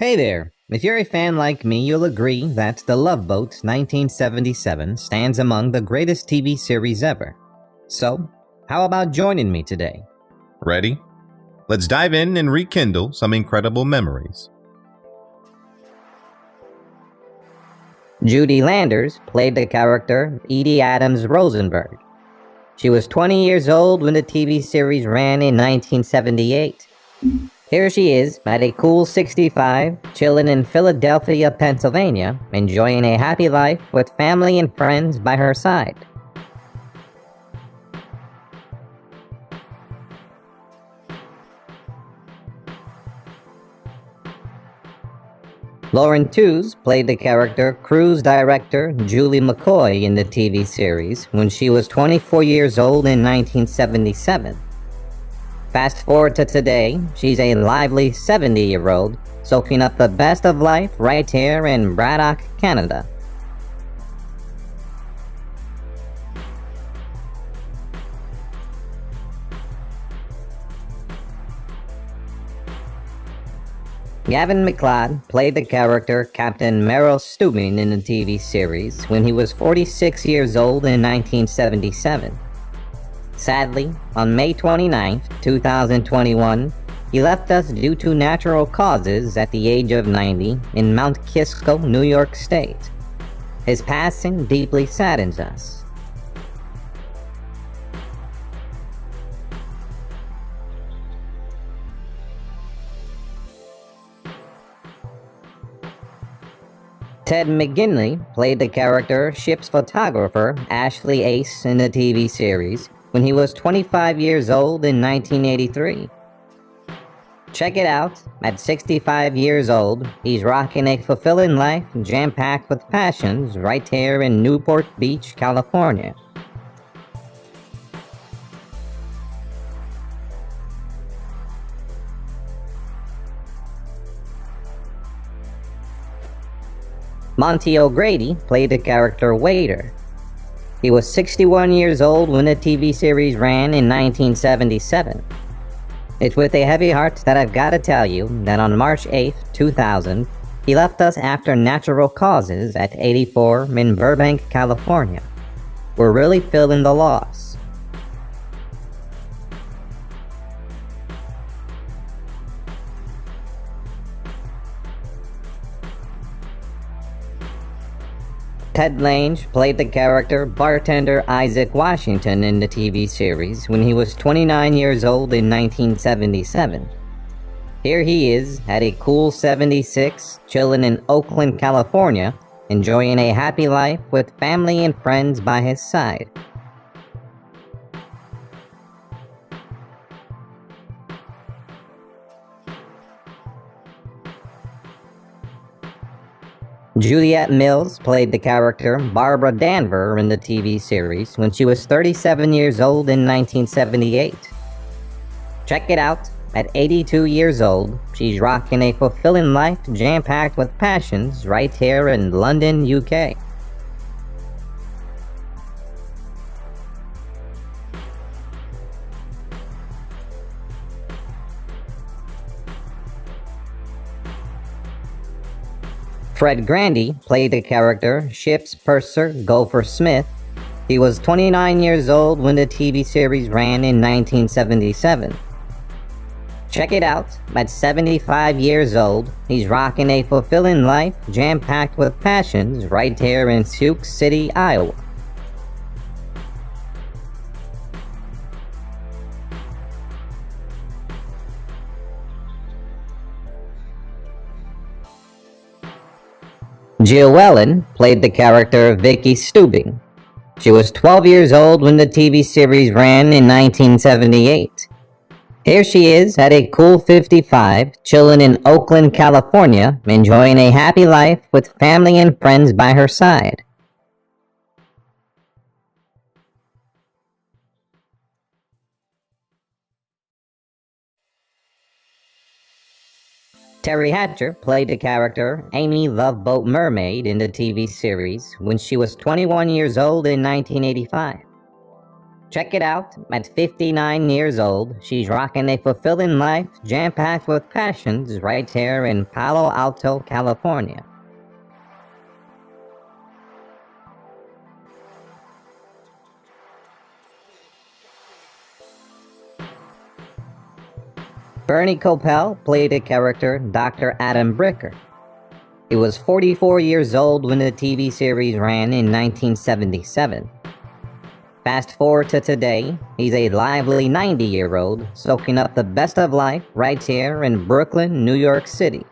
Hey there! If you're a fan like me, you'll agree that The Love Boat 1977 stands among the greatest TV series ever. So, how about joining me today? Ready? Let's dive in and rekindle some incredible memories. Judy Landers played the character Edie Adams Rosenberg. She was 20 years old when the TV series ran in 1978. Here she is, at a cool 65, chilling in Philadelphia, Pennsylvania, enjoying a happy life with family and friends by her side. Lauren Tews played the character cruise director Julie McCoy in the TV series when she was 24 years old in 1977. Fast forward to today, she's a lively 70-year-old, soaking up the best of life right here in Braddock, Canada. Gavin McLoud played the character Captain Merrill Steubing in the TV series when he was 46 years old in 1977. Sadly, on May 29, 2021, he left us due to natural causes at the age of 90 in Mount Kisco, New York State. His passing deeply saddens us. Ted McGinley played the character ship's photographer Ashley Ace in the TV series when he was 25 years old in 1983. Check it out, at 65 years old, he's rocking a fulfilling life jam-packed with passions right here in Newport Beach, California. Monty OGrady played the character Waiter. He was 61 years old when the TV series ran in 1977. It's with a heavy heart that I've got to tell you that on March 8, 2000, he left us after natural causes at 84 in Burbank, California. We're really feeling the loss. Ted Lange played the character bartender Isaac Washington in the TV series when he was 29 years old in 1977. Here he is, at a cool 76, chilling in Oakland, California, enjoying a happy life with family and friends by his side. Juliet Mills played the character Barbara Danver in the TV series when she was 37 years old in 1978. Check it out, at 82 years old, she's rocking a fulfilling life jam-packed with passions right here in London, UK. Fred Grandy played the character ship's purser Gopher Smith. He was 29 years old when the TV series ran in 1977. Check it out, at 75 years old, he's rocking a fulfilling life jam-packed with passions right here in Sioux City, Iowa. Jill Whelan played the character Vicky Steubing. She was 12 years old when the TV series ran in 1978. Here she is, at a cool 55, chilling in Oakland, California, enjoying a happy life with family and friends by her side. Terry Hatcher played the character Amy Loveboat Mermaid in the TV series when she was 21 years old in 1985. Check it out, at 59 years old, she's rocking a fulfilling life jam-packed with passions right here in Palo Alto, California. Bernie Coppell played the character Dr. Adam Bricker. He was 44 years old when the TV series ran in 1977. Fast forward to today, he's a lively 90-year-old soaking up the best of life right here in Brooklyn, New York City.